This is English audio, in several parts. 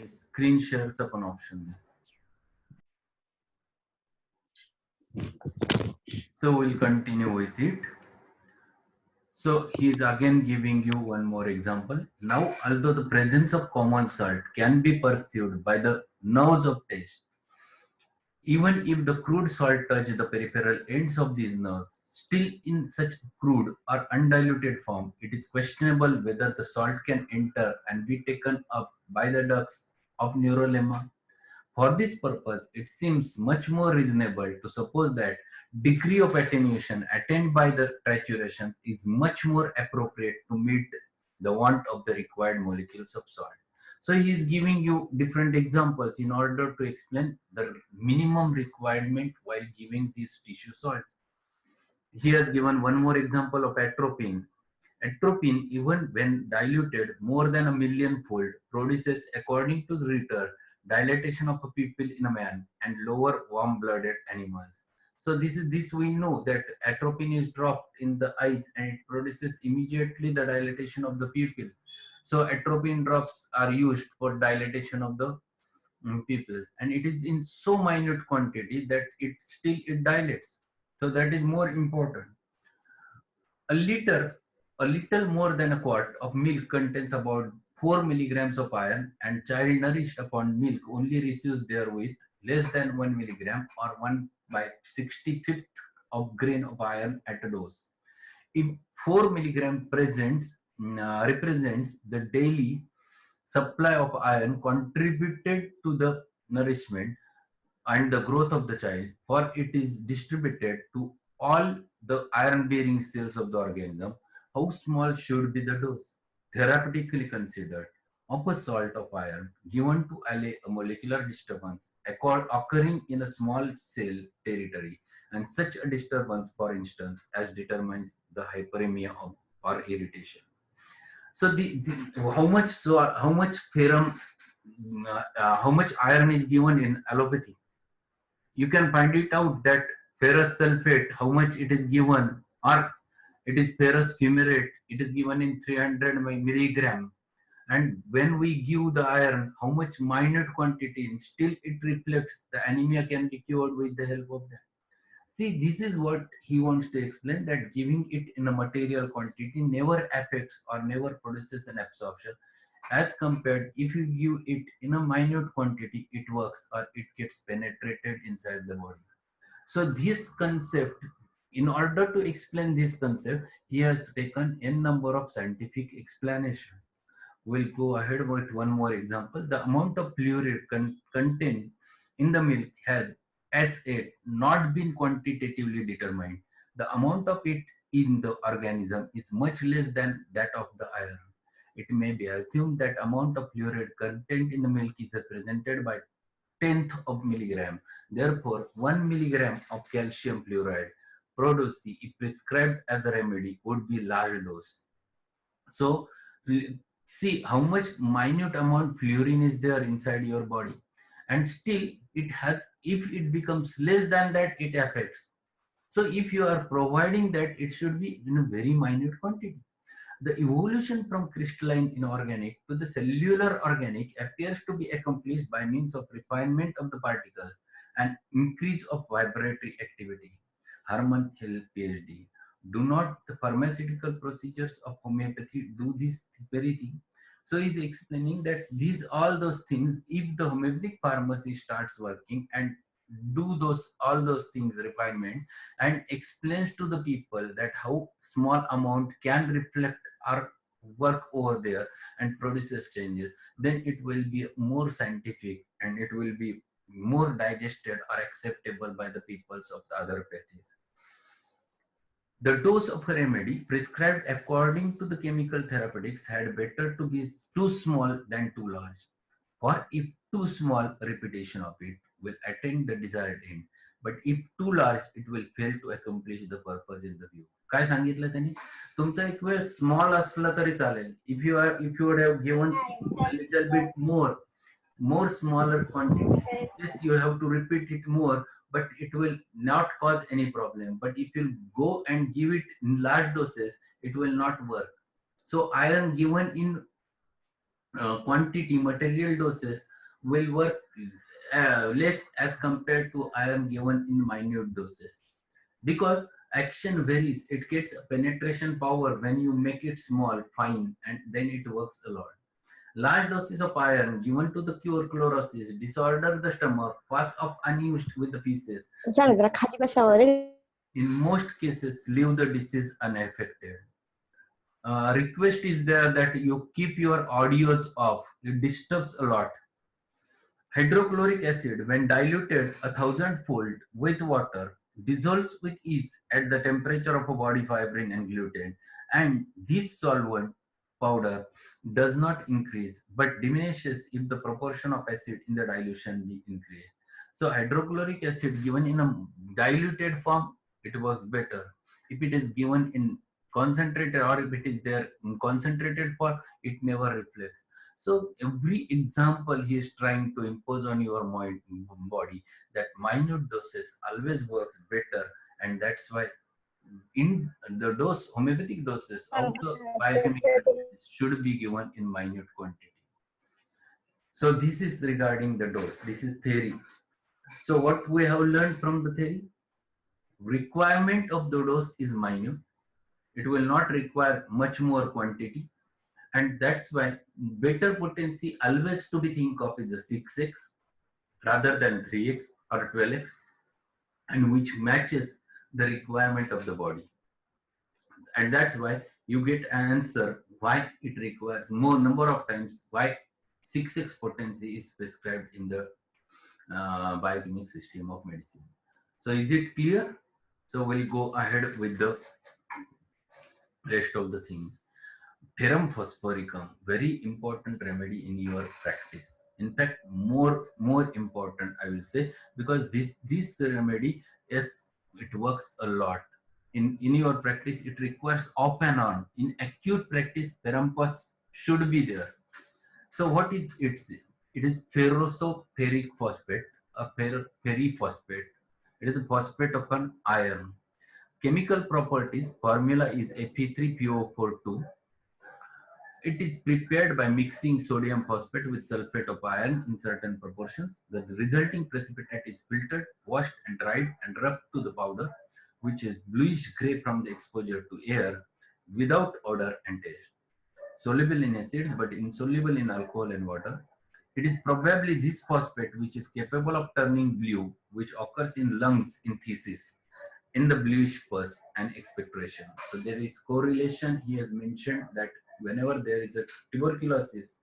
Screen शेअरचा पण option आहे. So we'll continue with it. So he is again giving you one more example. Now, although the presence of common salt can be perceived by the nerves of taste, even if the crude salt touch the peripheral ends of these nerves, still in such crude or undiluted form, it is questionable whether the salt can enter and be taken up by the ducts of neurolemma. For this purpose, it seems much more reasonable to suppose that degree of attenuation attained by the triturations is much more appropriate to meet the want of the required molecules of salt. So he is giving you different examples in order to explain the minimum requirement while giving these tissue salts. He has given one more example of atropine. Atropine, even when diluted more than a millionfold, produces, according to the Ritter, dilatation of a pupil in a man and lower warm-blooded animals. So this we know that atropine is dropped in the eyes and it produces immediately the dilatation of the pupil. So atropine drops are used for dilatation of the pupil, and it is in so minute quantity that it dilates. So that is more important. A liter, a little more than a quart of milk contains about 4 milligrams of iron, and child nourished upon milk only receives therewith less than 1 milligram or 1 by 65th of grain of iron at a dose. If 4 milligram represents the daily supply of iron contributed to the nourishment and the growth of the child, for it is distributed to all the iron bearing cells of the organism, how small should be the dose, therapeutically considered, of a salt of iron given to allay a molecular disturbance occurring in a small cell territory, and such a disturbance, for instance, as determines the hyperemia or irritation. So how much ferrum, how much iron is given in allopathy? You can find it out that ferrous sulfate, how much it is given, or it is ferrous fumarate, it is given in 300 milligram. And when we give the iron, how much minute quantity, still it reflects the anemia can be cured with the help of that. See, this is what he wants to explain, that giving it in a material quantity never affects or never produces an absorption, as compared if you give it in a minute quantity, it works or it gets penetrated inside the body. So this concept, in order to explain this concept, he has taken n number of scientific explanation. We'll go ahead with one more example. The amount of fluoride contained in the milk has, as yet, not been quantitatively determined. The amount of it in the organism is much less than that of the iron. It may be assumed that amount of fluoride content in the milk is represented by tenth of milligram. Therefore, 1 milligram of calcium fluoride produced, if prescribed as a remedy, would be large dose. So see how much minute amount fluorine is there inside your body, and still it has, if it becomes less than that, it affects. So if you are providing that, it should be in a very minute quantity. The evolution from crystalline inorganic to the cellular organic appears to be accomplished by means of refinement of the particles and increase of vibratory activity. Hermann Hill, PhD. Do not the pharmaceutical procedures of homeopathy do this very thing? So he's explaining that these all those things, if the homeopathic pharmacy starts working and do those all those things refinement, and explains to the people that how small amount can reflect or work over there and produces changes, then it will be more scientific and it will be more digested or acceptable by the peoples of the other pathies. The dose of a remedy prescribed according to the chemical therapeutics had better to be too small than too large. For if too small, repetition of it will attain the desired end. But if too large, it will fail to accomplish the purpose in the view. काय सांगितलं त्यांनी? तुमचा एक वेळ small असला तरी चालेल. If you would have given a little bit more smaller quantity, yes, you have to repeat it more, but it will not cause any problem. But if you go and give it in large doses, it will not work. So iron given in quantity material doses will work less as compared to iron given in minute doses, because action varies. It gets a penetration power when you make it small fine, and then it works a lot. Large doses of iron given to the tuberculosis disorder the stomach, pass off unused with the feces. 있잖아, 가지고 싸워네. In most cases, leave the disease unaffected. Request is there that you keep your audios off. It disturbs a lot. Hydrochloric acid, when diluted 1,000-fold with water, dissolves with ease at the temperature of a body fibrin and gluten. And this solvent powder does not increase but diminishes if the proportion of acid in the dilution be increased. So hydrochloric acid given in a diluted form, it works better. If it is given in concentrated, or if it is there in concentrated form, it never reflects. So every example he is trying to impose on your mind, body, that minute doses always works better, and that's why in the dose, homeopathic doses of the biochemical disease should be given in minute quantity. So this is regarding the dose. This is theory. So what we have learned from the theory? Requirement of the dose is minute. It will not require much more quantity, and that's why better potency always to be think of is the 6x rather than 3x or 12x, and which matches the requirement of the body. And that's why you get an answer why it requires more number of times, why 6x potency is prescribed in the biochemical system of medicine. So is it clear? So we'll go ahead with the rest of the things. Ferrum phosphoricum, very important remedy in your practice. In fact, more important, I will say, because this remedy, yes, it works a lot. In your practice, it requires off and on. In acute practice, ferrum phos should be there. So what is it? It is ferrosoferric phosphate, a ferriphosphate. It is a phosphate of an iron. Chemical properties formula is Fe3PO42. It is prepared by mixing sodium phosphate with sulfate of iron in certain proportions. The resulting precipitate is filtered, washed and dried and rubbed to the powder, which is bluish gray from the exposure to air, without odor and taste. Soluble in acids but insoluble in alcohol and water. It is probably this phosphate which is capable of turning blue, which occurs in lungs in thesis, in the bluish pus and expectoration. So there is correlation. He has mentioned that whenever there is a tuberculosis,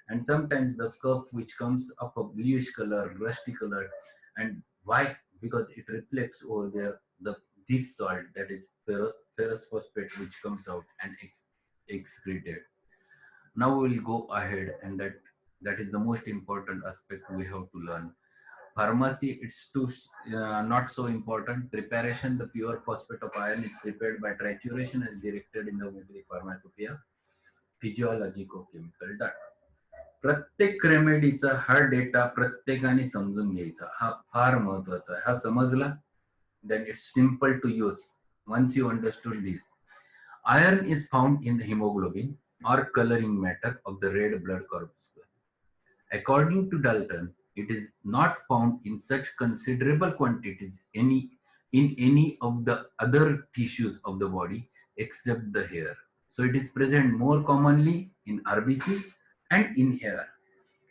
and sometimes the cup which comes up a bluish color, rusty color, and why? Because it reflects over there the this salt, that is ferrous phosphate, which comes out and excreted. Now we will go ahead, and that is the most important aspect we have to learn. Pharmacy, it's too not so important. Preparation, the pure phosphate of iron is prepared by trituration as directed in the homeopathic pharmacopoeia. Physiologico chemical data. प्रत्येक रेमेडीचा हा data प्रत्येकाने समजून घ्यायचा, हा फार महत्वाचा आहे. हा समजला, then it's simple to use. Once you understood this, iron is found in the hemoglobin or coloring matter of the red blood corpuscle. According to Dalton, it is not found in such considerable quantities in any of the other tissues of the body except the hair. So it is present more commonly in RBCs and in hair.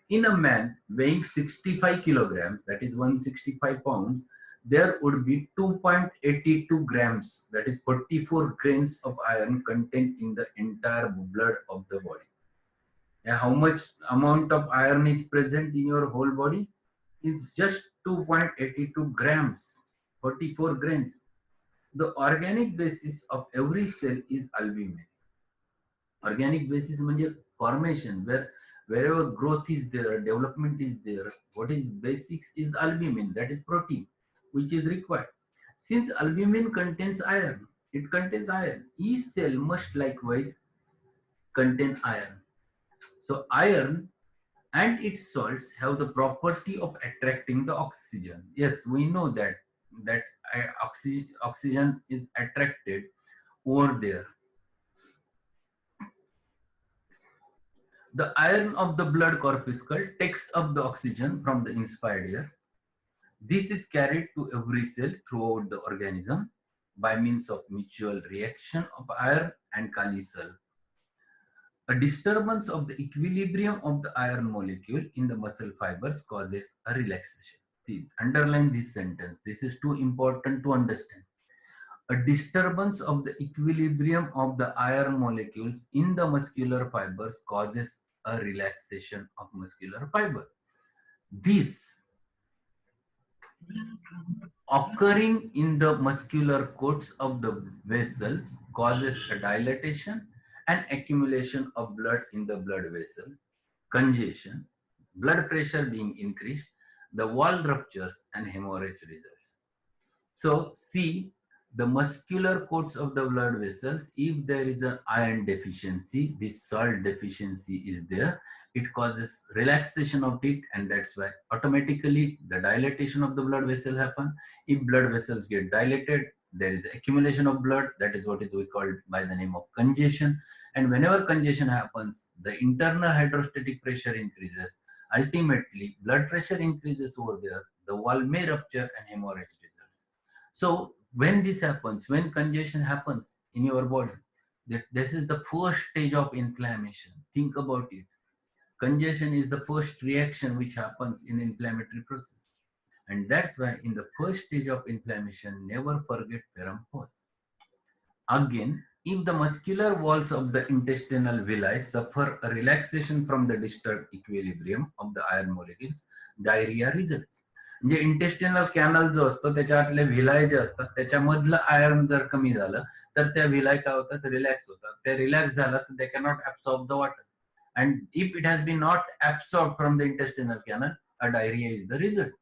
In a man weighing 65 kilograms, that is 165 pounds, there would be 2.82 grams, that is 44 grains of iron contained in the entire blood of the body. How much amount of iron is present in your whole body? Is just 2.82 grams, 44 grains. The organic basis of every cell is albumin. Organic basis means formation, wherever growth is there, development is there, what is basics is albumin, that is protein, which is required. Since albumin contains iron, it contains iron. Each cell must likewise contain iron. So iron and its salts have the property of attracting the oxygen. Yes, we know that oxygen is attracted over there. The iron of the blood corpuscle takes up the oxygen from the inspired air. This is carried to every cell throughout the organism by means of mutual reaction of iron and Kali cell. A disturbance of the equilibrium of the iron molecule in the muscle fibers causes a relaxation. See, underline this sentence. This is too important to understand. A disturbance of the equilibrium of the iron molecules in the muscular fibers causes a relaxation of muscular fiber. This occurring in the muscular coats of the vessels causes a dilatation and accumulation of blood in the blood vessel, congestion, blood pressure being increased, the wall ruptures and hemorrhage results. So see, the muscular coats of the blood vessels, if there is an iron deficiency, this salt deficiency is there, it causes relaxation of it, and that's why automatically the dilatation of the blood vessel happen. If blood vessels get dilated, there is accumulation of blood, that is what is we called by the name of congestion. And whenever congestion happens, the internal hydrostatic pressure increases. Ultimately, blood pressure increases over there, the wall may rupture and hemorrhage results. So when this happens, when congestion happens in your body, this is the first stage of inflammation. Think about it. Congestion is the first reaction which happens in inflammatory process. And that's why in the first stage of inflammation, never forget Ferrum pause. Again, if the muscular walls of the intestinal villi suffer a relaxation from the disturbed equilibrium of the iron molecules, diarrhea results. म्हणजे intestinal canal जो असतो त्याच्यातले विलाय जे असतात त्याच्यामधलं iron जर कमी झालं तर त्या विलाय काय होतात, रिलॅक्स होतात. ते रिलॅक्स झालं तर they cannot absorb the water, and if it has been not absorb from the intestinal canal, a diarrhoea is the result.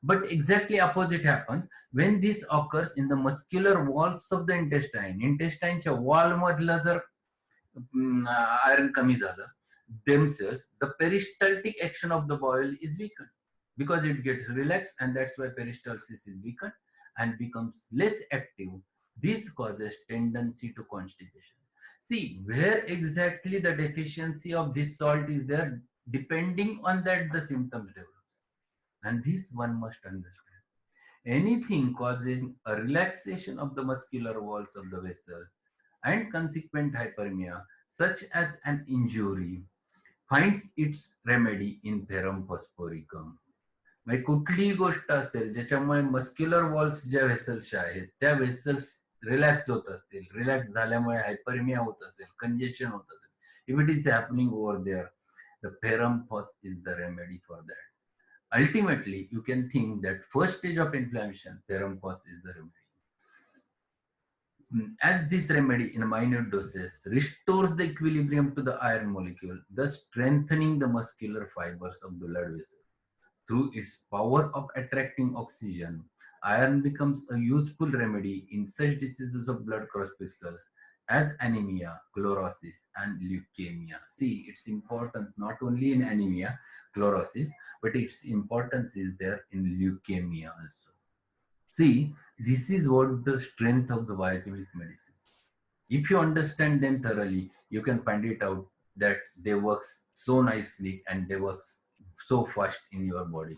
But exactly opposite happens when this occurs in the muscular walls of the intestine. Intestineच्या wall मधलं जर iron कमी झालं, themselves, the peristaltic action of the bowel is weakened because it gets relaxed, and that's why peristalsis is weakened and becomes less active. This causes tendency to constipation. See, where exactly the deficiency of this salt is there, depending on that the symptoms develop. And this one must understand. Anything causing a relaxation of the muscular walls of the vessel and consequent hyperemia, such as an injury, finds its remedy in Ferrum phosphoricum. म्हणजे कुठलीही गोष्ट असेल ज्याच्यामुळे muscular walls ज्या व्हेसल्सच्या आहेत त्या vessels relax होत असतील, रिलॅक्स झाल्यामुळे हायपरमिया होत असेल, कंजेशन होत असेल, if it is happening over there, the ferrum phos is the remedy for that. Ultimately, you can think that first stage of inflammation, Ferrum pause is the remedy. As this remedy in minute doses restores the equilibrium to the iron molecule, thus strengthening the muscular fibers of the blood vessel. Through its power of attracting oxygen, iron becomes a useful remedy in such diseases of blood corpuscles as anemia, chlorosis, and leukemia. See, its importance not only in anemia, chlorosis, but its importance is there in leukemia also. See, this is what the strength of the biochemic medicines. If you understand them thoroughly, you can find it out that they work so nicely and they work so fast in your body.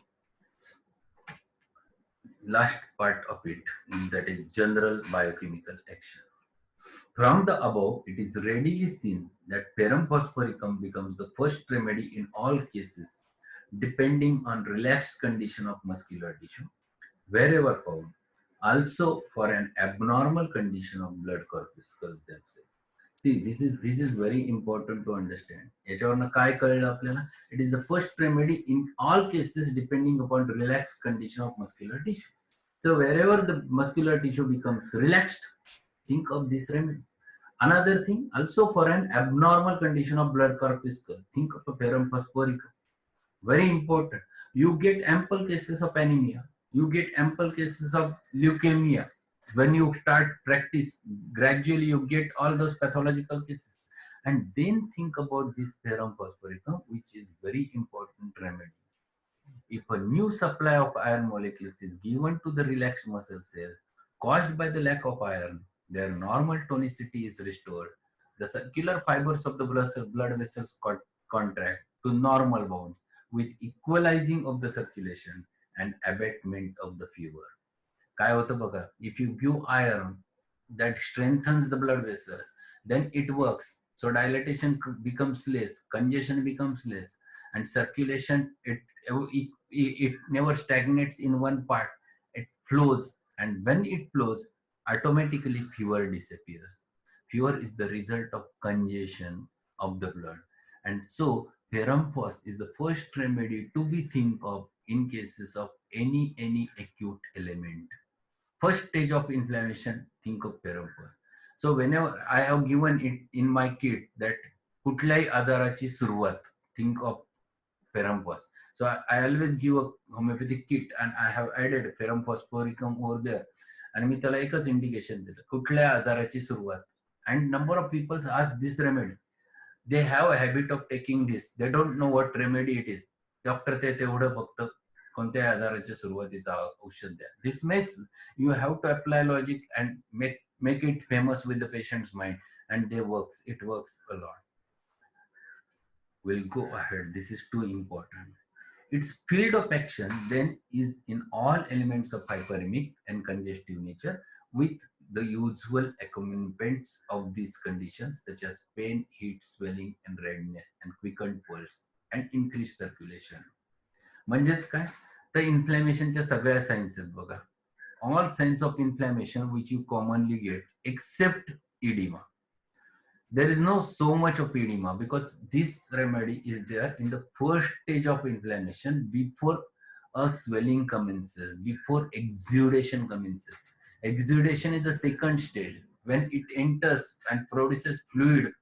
Last part of it, that is general biochemical action. From the above, it is readily seen that Ferrum phosphoricum becomes the first remedy in all cases, depending on relaxed condition of muscular tissue, wherever found. Also for an abnormal condition of blood corpuscles themselves. See, this is very important to understand. याच्यावरनं काय कळलं आपल्याला? It is the first remedy in all cases depending upon relaxed condition of muscular tissue. So wherever the muscular tissue becomes relaxed, think of this remedy. Another thing, also for an abnormal condition of blood corpuscle, think of a Ferrum phosphoricum. Very important. You get ample cases of anemia. You get ample cases of leukemia. When you start practice, gradually you get all those pathological cases. And then think about this Ferrum phosphoricum, which is very important remedy. If a new supply of iron molecules is given to the relaxed muscle cell caused by the lack of iron, their normal tonicity is restored. The circular fibers of the blood vessels contract to normal bounds with equalizing of the circulation and abatement of the fever. काय होतं बघा, if you give iron that strengthens the blood vessel, then it works. So dilatation becomes less, congestion becomes less, and circulation it never stagnates in one part. It flows, and when it flows, automatically fever disappears. Fever is the result of congestion of the blood, and so ferrum phos is the first remedy to be think of in cases of any acute element. First stage of inflammation, think of ferrum phos. So whenever I have given it in my kit that कुठल्याही आजाराची सुरुवात, think of ferrum phos. So I always give a homeopathic kit and I have added ferrum phosphoricum over there. आणि मी त्याला एकच indication दिलं, कुठल्या आजाराची सुरुवात. And number of people ask this remedy. They have a habit of taking this. They don't know what remedy it is. Doctor ते तेवढं फक्त कोणत्याही आजाराच्या सुरुवातीचा औषध द्या. This makes you have to apply logic and make it famous with the patient's mind, and they works. It works a lot. We'll go ahead. This is too important. Its field of action then is in all elements of hyperemic and congestive nature with the usual accompaniments of these conditions such as pain, heat, swelling, and redness, and quickened pulse and increased circulation. म्हणजेच काय, तर इन्फ्लॅमेशनच्या सगळ्या signs आहेत बघा. All signs of inflammation which you commonly get except edema. There is no so much of edema because this remedy is there in the first stage of inflammation before a swelling commences, before exudation commences. Exudation is the second stage when it enters and produces fluid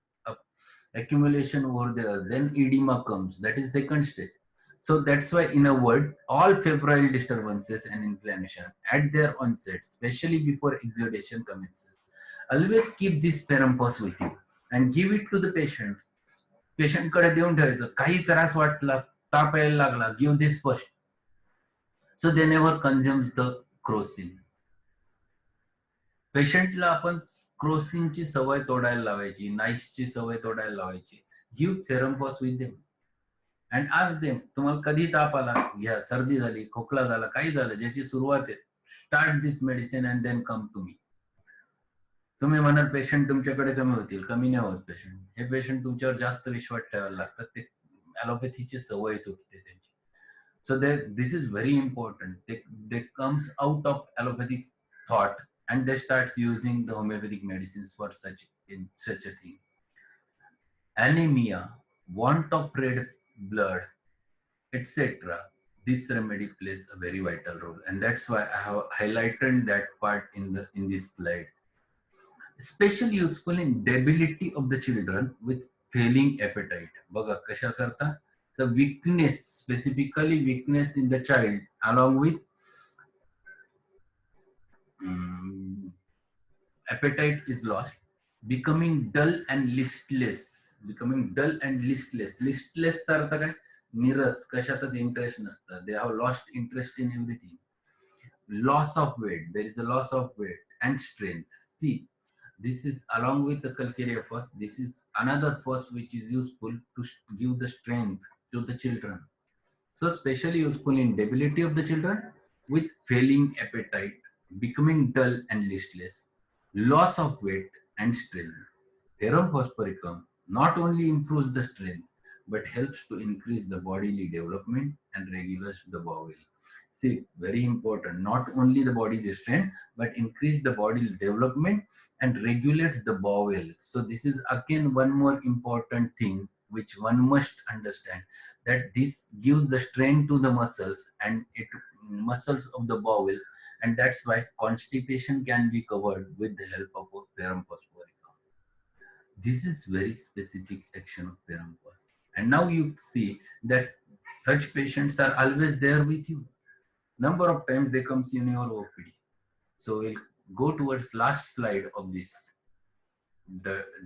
accumulation over there. Then edema comes. That is second stage. So that's why, in a word, all febrile disturbances and inflammation at their onset, especially before exudation commences, always keep this ferrum phos with you and give it to the patient. Patient कडे देऊन ठेवायचं. काही त्रास वाटला, ताप यायला लागला, give this first. So they never consume the crocin. पेशंटला आपण क्रोसिनची सवय तोडायला लावायची, नाईसची सवय तोडायला लावायची. Give ferrum phos with them and ask them, तुम्हाला कधी ताप आला, घ्या, सर्दी झाली, खोकला झाला, काही झालं, ज्याची सुरुवात आहे, start this medicine and then come to me. तुम्ही म्हणाल पेशंट तुमच्याकडे कमी होतील, कमी नाही होत पेशंट. हे पेशंट तुमच्यावर जास्त विश्वास ठेवायला लागतात, ते ॲलोपॅथीची सवय तुटते त्यांची. So this is very important. They comes out of allopathic thought and they start using the homeopathic medicines for such a thing. Anemia, want of red blood, etc. This remedy plays a very vital role, and that's why I have highlighted that part in this slide. Especially useful in debility of the children with failing appetite. बघा कशा करता, the weakness, specifically weakness in the child, along with appetite is lost, becoming dull and listless. Listless चा अर्थ काय, निरस, कशातच interest नसतं. They have lost interest in everything. Loss of weight, there is a loss of weight and strength. See, this is along with the calcarea phos, this is another phos which is useful to give the strength to the children. So especially useful in debility of the children with failing appetite, becoming dull and listless, loss of weight and strength. Ferrum phosphoricum not only improves the strength but helps to increase the bodily development and regulates the bowel. See, very important. Not only the body strength but increase the body development and regulates the bowel. So this is again one more important thing which one must understand, that this gives the strength to the muscles and muscles of the bowels, and that's why constipation can be covered with the help of ferrum phosphoricum. This is very specific action of ferrum phos. And now you see that such patients are always there with you. Number of times they come in your OPD. So we'll go towards last slide of this.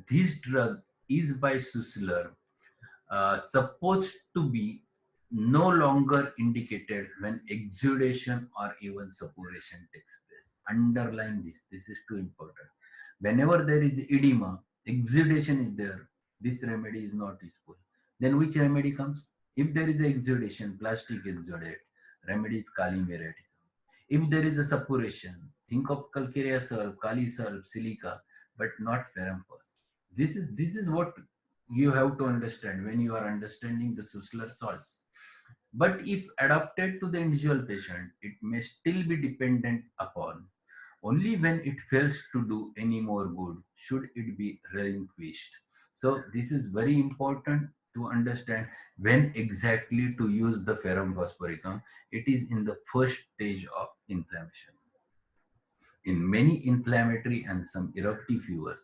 This drug is by Sussler supposed to be no longer indicated when exudation or even suppuration takes place. Underline this. This is too important. Whenever there is edema, exudation is there, this remedy is not useful. Then which remedy comes? If there is a exudation, plastic exudate, remedy is Kali Merit. If there is a suppuration, think of calcarea salve, kali salve, silica, but not ferrum pus. This is what you have to understand when you are understanding the Sussler salts. But if adapted to the individual patient, it may still be dependent upon. Only when it fails to do any more good should it be relinquished. So this is very important to understand when exactly to use the ferrum phosphoricum. It is in the first stage of inflammation. In many inflammatory and some eruptive fevers,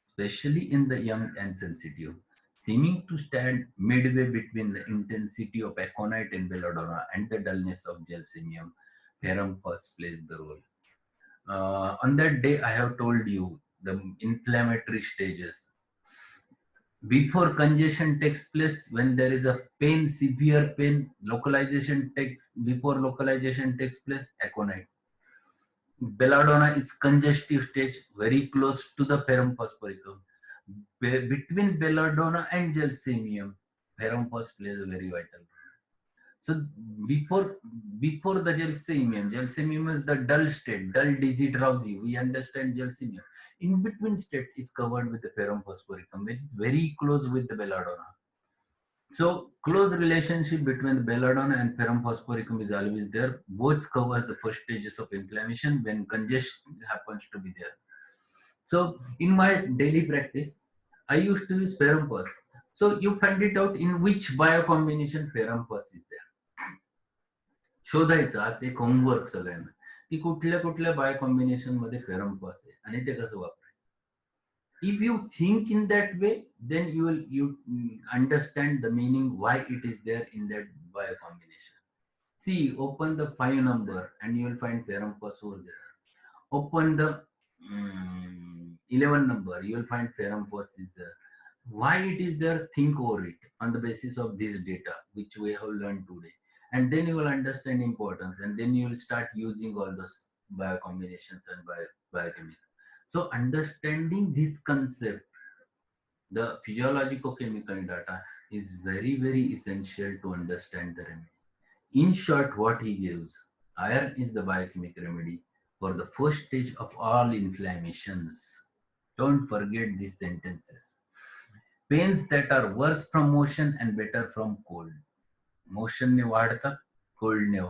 especially in the young and sensitive, seeming to stand midway between the intensity of aconite and belladonna and the dullness of gelsemium, ferrum pus plays the role. On that day, I have told you the inflammatory stages. Before congestion takes place, when there is a pain, severe pain, before localization takes place, aconite. Belladonna is congestive stage, very close to the ferrum phosphoricum. Between belladonna and gelsemium, ferrum pus plays a very vital role. So before before the gelsemium is the dull state, dull, dizzy, drowsy. We understand gelsemium. In between state is covered with the ferrum phosphoricum, which is very close with the belladonna. So close relationship between the belladonna and ferrum phosphoricum is always there. Both covers the first stages of inflammation when congestion happens to be there. So in my daily practice, I used to use ferrum pus. So you find it out in which biocombination ferrum pus is there. शोधायचं आज एक homework सगळ्यांना की कुठल्या कुठल्या bye combination मध्ये ferrum पस आहे आणि ते कसं वापरायचं. If you think in that way then you understand the meaning why it is there in that bio combination. See, open the 5 number and you will find ferrum pus over there. Open the 11 number, you will find ferrum pus is there. Why it is there, think over it on the basis of this data which we have learned today, and then you will understand importance, and then you will start using all those biocombinations and biochemics. So understanding this concept, the physiologico-chemical data, is very very essential to understand the remedy. In short, what he gives, iron is the biochemical remedy for the first stage of all inflammations. Don't forget these sentences. Pains that are worse from motion and better from cold. Motion ने वाढतं, cold ने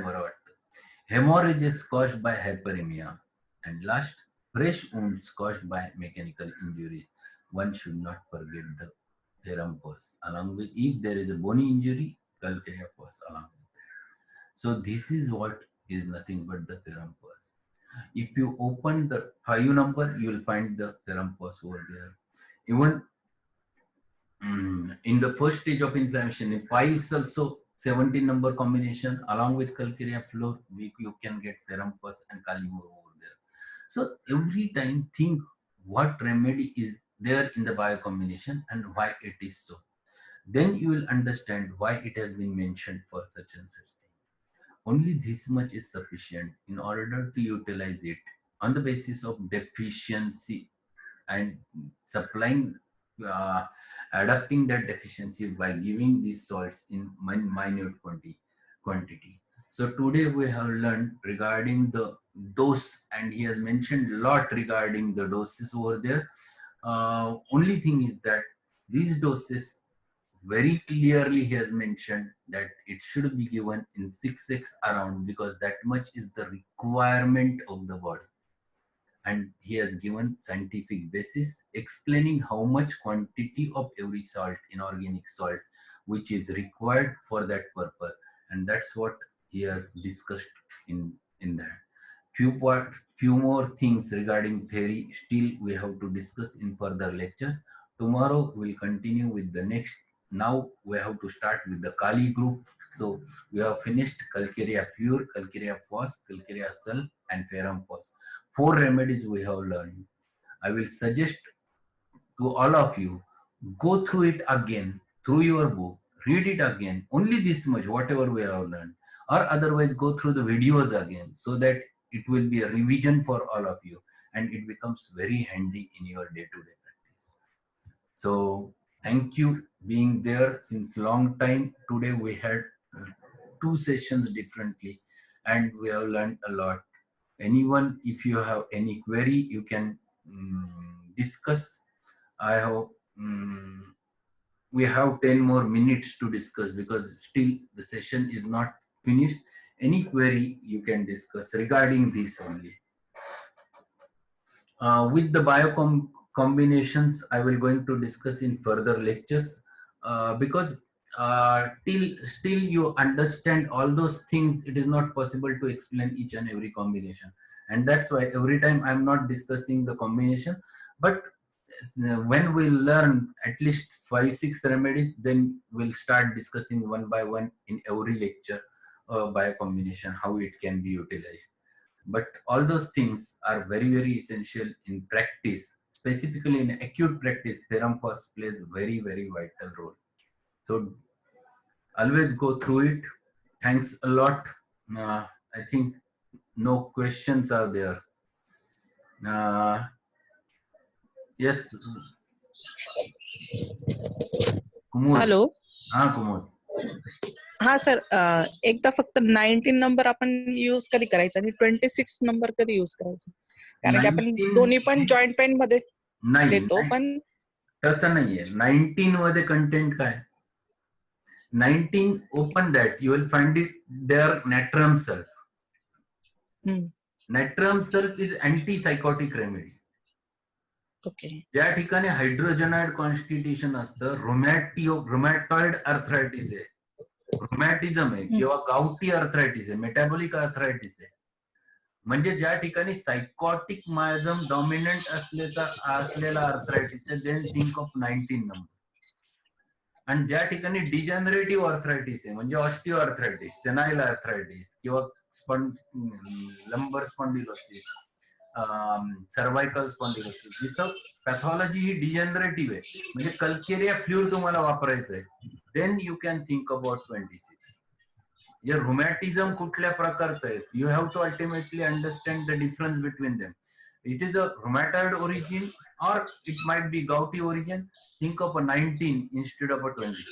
बरं वाटतं. Hemorrhage is caused by hyperemia. And last, fresh wounds caused by mechanical injury. One should not forget the ferrum pus. Along with, if there is a bony injury, calcarea pus along with that. So this is what is nothing but the ferrum pus. If you open the 5 number, you will find the ferrum pus over there. Even in the first stage of inflammation, if pi is also 17 number combination along with calcarea floor, you can get ferrum pus and kalimur over there. So every time think what remedy is there in the bio combination and why it is so. Then you will understand why it has been mentioned for such and such thing. Only this much is sufficient in order to utilize it on the basis of deficiency and supplying, uh, adapting that deficiency by giving these salts in minute quantity. So today we have learned regarding the dose, and he has mentioned a lot regarding the doses over there. Only thing is that these doses, very clearly he has mentioned that it should be given in 6x around, because that much is the requirement of the body. And he has given scientific basis explaining how much quantity of every salt, inorganic salt, which is required for that purpose. And that's what he has discussed in that. Few more things regarding theory still we have to discuss in further lectures. Tomorrow we'll continue with the next. Now we have to start with the Kali group. So we have finished calcarea pure, calcarea phos, calcarea sulf, and ferrum phos. 4 remedies we have learned. I will suggest to all of you, go through it again through your book, read it again, only this much, whatever we have learned, or otherwise go through the videos again, so that it will be a revision for all of you and it becomes very handy in your day-to-day practice. So thank you being there since long time. Today we had two sessions differently, and we have learned a lot. Anyone, if you have any query, you can discuss. I hope we have 10 more minutes to discuss because still the session is not finished. Any query you can discuss regarding this only. With the combinations, I will going to discuss in further lectures because still you understand all those things, it is not possible to explain each and every combination. And that's why every time I'm not discussing the combination, but when we learn at least 5-6 remedies, then we'll start discussing one by one in every lecture by combination, how it can be utilized. But all those things are very, very essential in practice. Specifically in acute practice, Ferrum Fast plays very, very vital role. So always go through it. Thanks a lot. I think no questions are there. Yes, Kumud. Hello. Kumud. हा sir, एकदा फक्त 19 number आपण use कधी करायचा आणि 26 number कधी use करायचा? कारण की आपण 19 दोन्ही पण जॉईंट पेन मध्ये नाही देतो, पण तसं नाहीये. 19 मध्ये कंटेंट काय? 19 open that, you will find it there. Natrum sulf. Natrum sulf is antipsychotic remedy. Okay. ज्या ठिकाणी हायड्रोजनाइड कॉन्स्टिट्यूशन असतं, रुमॅटॉइड अर्थरायटिस आहे, रुमॅटिझम आहे किंवा गाउटी अर्थरायटिस आहे, मेटाबॉलिक अर्थरायटिस आहे, म्हणजे ज्या ठिकाणी सायकॉटिक मायझम डॉमिनंट असलेला अर्थरायटिस आहे, देन थिंक ऑफ 19 नंबर. आणि ज्या ठिकाणी डिजनरेटिव्ह अर्थरायटिस आहे, म्हणजे ऑस्टिओ अर्थरायटिस, सेनाइल अर्थरायटिस किंवा लंबर स्पॉन्डिलोसिस, सर्वायकल स्पॉन्डिलोसिस, जिथं पॅथॉलॉजी ही डिजनरेटिव्ह आहे, म्हणजे कल्केरिया फ्ल्यूर तुम्हाला वापरायचं आहे, then you can think about 26. म्हणजे रुमॅटिझम कुठल्या प्रकारचं आहे, you have to ultimately understand the difference between them. It is a rheumatoid origin or it might be gouty origin. Think of a 19 instead of a 26.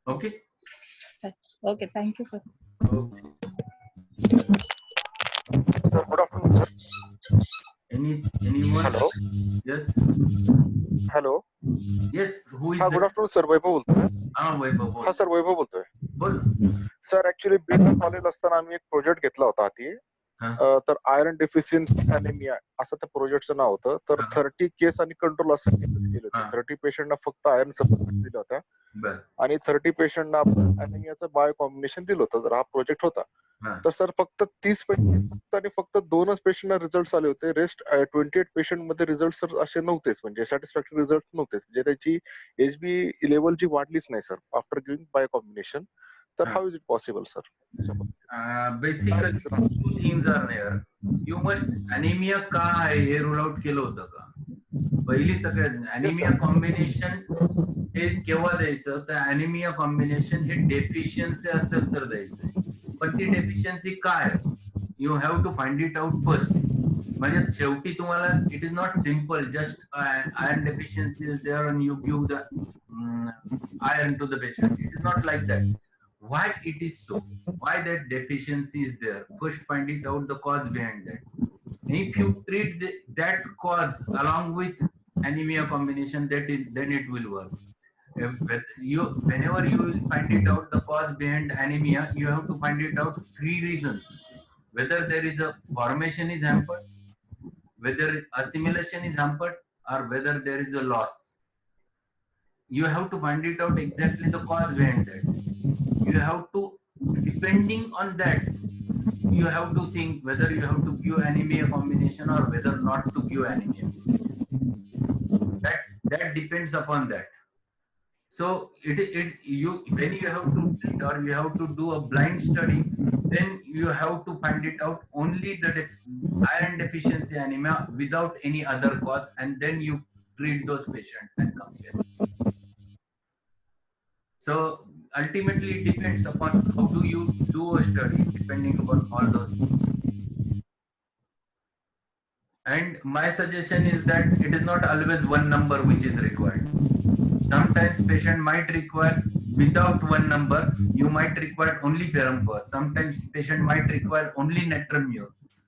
Okay? Okay, thank you, sir. Okay. Sir, good afternoon, sir. Anyone? Hello. Yes. Hello. Yes. Who is? Good afternoon, sir. वैभव बोलतोय. वैभव बोल. Sir वैभव बोलतोय. बोल. Sir actually BEd college असताना आम्ही एक project घेतला होता हाती. तर आयरन डेफिशियन्सी अॅनिमिया असं त्या प्रोजेक्टचं नाव होतं. तर 30 केस आणि कंट्रोल असं केले होते. 30 पेशंटना फक्त आयरन सप्लिमेंट दिलं होत्या आणि 30 पेशंटना आपण अॅनिमियाचं बायो कॉम्बिनेशन दिलं होतं. तर हा प्रोजेक्ट होता. तर सर फक्त 30 पेशंट आणि फक्त 2च पेशंटना रिझल्ट आले होते. रेस्ट 28 पेशंट मध्ये रिझल्ट सर असे नव्हतेच, म्हणजे सॅटिस्फॅक्टरी रिझल्ट नव्हतेच, म्हणजे त्याची HB लेवल जी वाढलीच नाही sir after giving bio combination. तर how is it possible sir? Basically two things are there. You must anaemia का आहे हे रूल आउट केलं होतं का? पहिली सगळ्यात अॅनिमिया कॉम्बिनेशन हे केव्हा द्यायचं, तर अॅनिमिया कॉम्बिनेशन हे डेफिशियन्सी असेल तर द्यायचं. पण ती डेफिशियन्सी काय, you have to find it out first. म्हणजे शेवटी तुम्हाला it is not simple just iron deficiency is there and you give the iron to the patient. It is not like that. Why it is so? Why that deficiency is there? First find it out, the cause behind that. And if you treat that cause along with anemia combination, then it will work. Whenever you will find it out the cause behind anemia, you have to find it out 3 reasons. Whether there is a formation is hampered, whether assimilation is hampered, or whether there is a loss. You have to find it out exactly the cause behind that. You have to, depending on that, you have to think whether you have to give anemia combination or whether not to give anemia. That depends upon that. So when you have to treat or you have to do a blind study, then you have to find it out only the iron deficiency anemia without any other cause, and then you treat those patients and compare. So ultimately it depends upon how do you do a study, depending upon all those things. And my suggestion is that it is not always one number which is required. Sometimes patient might require without one number, you might require only ferrum phos. Sometimes patient might require only natrum.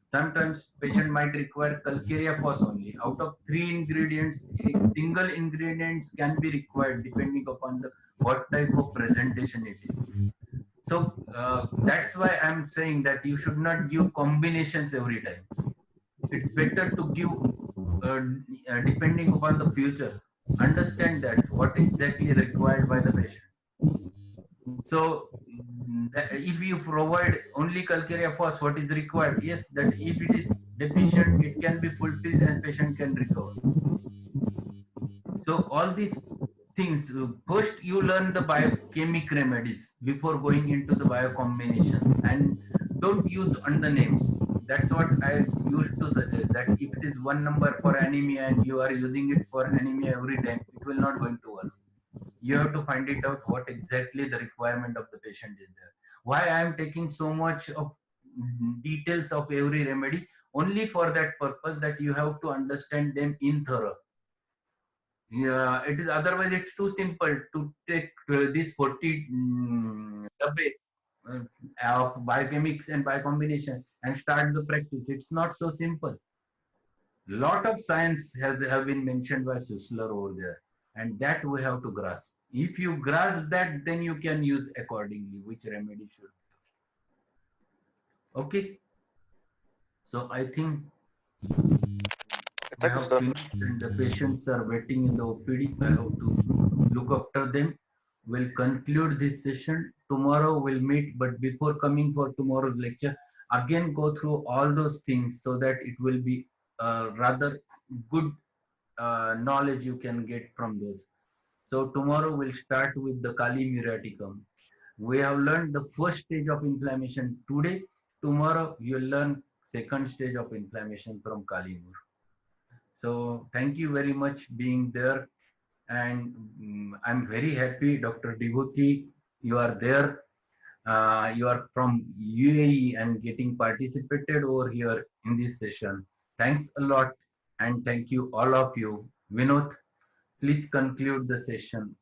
Sometimes patient might require calcarea phos only. Out of 3 ingredients, a single ingredients can be required depending upon the what type of presentation it is. So that's why I'm saying that you should not give combinations every time. It's better to give depending upon the futures. Understand that what exactly is required by the patient. So if you provide only calcarea phos, what is required? Yes, that if it is deficient, it can be fulfilled and patient can recover. So all these things, first you learn the biochemic remedies before going into the biocombinations, and don't use under names. That's what I used to suggest, that if it is one number for anemia and you are using it for anemia every time, it will not going to work. You have to find it out what exactly the requirement of the patient is there. Why I am taking so much of details of every remedy? Only for that purpose, that you have to understand them in thorough. Yeah, it is, otherwise it's too simple to take this 40 dabbe of biochemics and biocombination and start the practice. It's not so simple. Lot of science have been mentioned by Sussler over there, and that we have to grasp. If you grasp that, then you can use accordingly which remedy should be used. Okay. So I think we Thank you, have sir. finished and the patients are waiting in the OPD. I have to look after them. We'll conclude this session. Tomorrow we'll meet, but before coming for tomorrow's lecture, again go through all those things so that it will be rather good knowledge you can get from those. So tomorrow we'll start with the Kali muriaticum. We have learned the first stage of inflammation today. Tomorrow you'll learn second stage of inflammation from Kali Mur. So thank you very much being there, and I'm very happy, Dr. Dibhuti, you are there. You are from UAE and getting participated over here in this session. Thanks a lot, and thank you all of you. Vinod, please conclude the session.